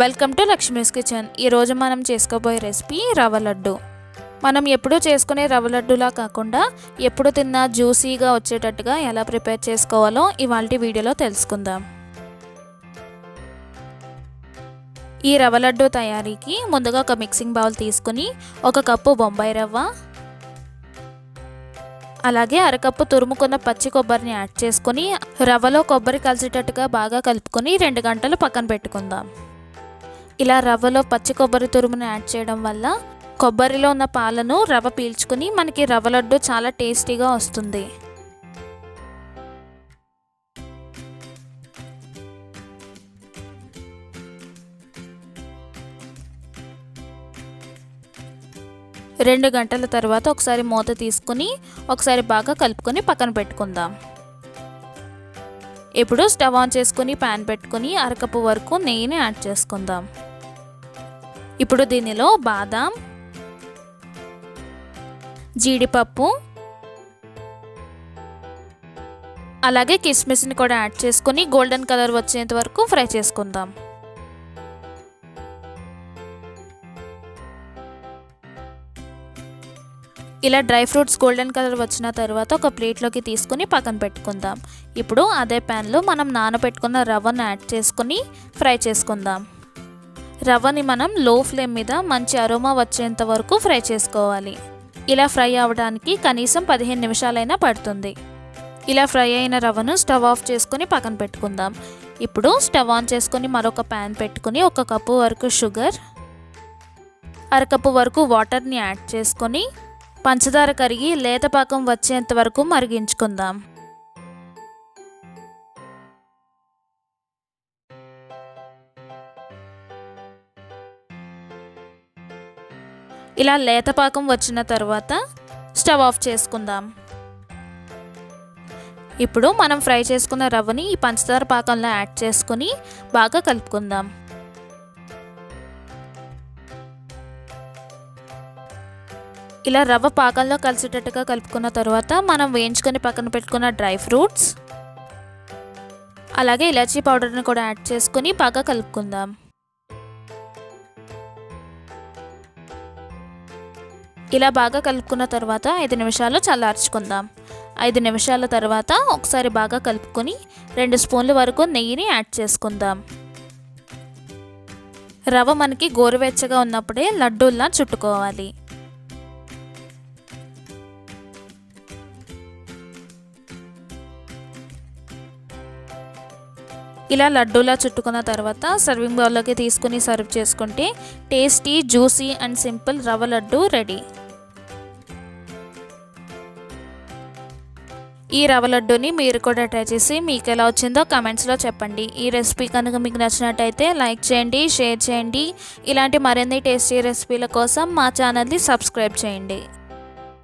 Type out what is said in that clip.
Welcome to Lakshmi's kitchen. ఈరోజు మనం చేసుకోబోయే రెసిపీ రవ్వ లడ్డు. మనం ఎప్పుడూ చేసుకునే రవ్వ లడ్డులా కాకుండా ఎప్పుడు తిన్నా జ్యూసీగా వచ్చేటట్టుగా ఎలా ప్రిపేర్ చేసుకోవాలో ఇవాల్టి వీడియోలో తెలుసుకుందాం. ఈ రవ్వ లడ్డు తయారీకి ముందుగా ఒక మిక్సింగ్ బౌల్ తీసుకుని 1 కప్పు బొంబాయి రవ్వ, అలాగే అరకప్పు తురుముకున్న పచ్చి కొబ్బరిని యాడ్ చేసుకుని రవ్వలో కొబ్బరి కలిసేటట్టుగా బాగా కలుపుకొని 2 గంటలు పక్కన పెట్టుకుందాం. ఇలా రవ్వలో పచ్చి కొబ్బరి తురుమును యాడ్ చేయడం వల్ల కొబ్బరిలో ఉన్న పాలను రవ్వ పీల్చుకుని మనకి రవ్వ లడ్డు చాలా టేస్టీగా వస్తుంది. రెండు గంటల తర్వాత ఒకసారి మూత తీసుకుని ఒకసారి బాగా కలుపుకొని పక్కన పెట్టుకుందాం. ఇప్పుడు స్టవ్ ఆన్ చేసుకుని ప్యాన్ పెట్టుకుని అరకప్పు వరకు నెయ్యిని యాడ్ చేసుకుందాం. ఇప్పుడు దీనిలో బాదాం, జీడిపప్పు, అలాగే కిస్మిస్ని కూడా యాడ్ చేసుకుని గోల్డెన్ కలర్ వచ్చేంత వరకు ఫ్రై చేసుకుందాం. ఇలా డ్రై ఫ్రూట్స్ గోల్డెన్ కలర్ వచ్చిన తర్వాత ఒక ప్లేట్లోకి తీసుకుని పక్కన పెట్టుకుందాం. ఇప్పుడు అదే ప్యాన్లో మనం నానబెట్టుకున్న రవ్వను యాడ్ చేసుకుని ఫ్రై చేసుకుందాం. రవ్వని మనం లో ఫ్లేమ్ మీద మంచి అరోమా వచ్చేంత వరకు ఫ్రై చేసుకోవాలి. ఇలా ఫ్రై అవ్వడానికి కనీసం 15 నిమిషాలైనా పడుతుంది. ఇలా ఫ్రై అయిన రవ్వను స్టవ్ ఆఫ్ చేసుకుని పక్కన పెట్టుకుందాం. ఇప్పుడు స్టవ్ ఆన్ చేసుకుని మరొక ప్యాన్ పెట్టుకుని 1 కప్పు వరకు షుగర్, అరకప్పు వరకు వాటర్ని యాడ్ చేసుకొని పంచదార కరిగి లేత పాకం వచ్చేంత వరకు మరిగించుకుందాం. ఇలా లేత పాకం వచ్చిన తర్వాత స్టవ్ ఆఫ్ చేసుకుందాం. ఇప్పుడు మనం ఫ్రై చేసుకున్న రవ్వని ఈ పంచదార పాకంలో యాడ్ చేసుకుని బాగా కలుపుకుందాం. ఇలా రవ్వ పాకంలో కలిసేటట్టుగా కలుపుకున్న తర్వాత మనం వేయించుకొని పక్కన పెట్టుకున్న డ్రై ఫ్రూట్స్, అలాగే ఇలాచీ పౌడర్ని కూడా యాడ్ చేసుకుని బాగా కలుపుకుందాం. ఇలా బాగా కలుపుకున్న తర్వాత 5 నిమిషాలు చల్లార్చుకుందాం. 5 నిమిషాల తర్వాత ఒకసారి బాగా కలుపుకొని 2 స్పూన్ల వరకు నెయ్యిని యాడ్ చేసుకుందాం. రవ్వ మనకి గోరువెచ్చగా ఉన్నప్పుడే లడ్డూల్లా చుట్టుకోవాలి. ఇలా లడ్డూలా చుట్టుకున్న తర్వాత సర్వింగ్ బౌల్లోకి తీసుకుని సర్వ్ చేసుకుంటే టేస్టీ, జ్యూసీ అండ్ సింపుల్ రవ్వ లడ్డు రెడీ. ఈ రవ్వ లడ్డూని మీరు కూడా ట్రై చేసి మీకు ఎలా వచ్చిందో కామెంట్స్లో చెప్పండి. ఈ రెసిపీ కనుక మీకు నచ్చినట్టయితే లైక్ చేయండి, షేర్ చేయండి. ఇలాంటి మరిన్ని టేస్టీ రెసిపీల కోసం మా ఛానల్ని సబ్స్క్రైబ్ చేయండి.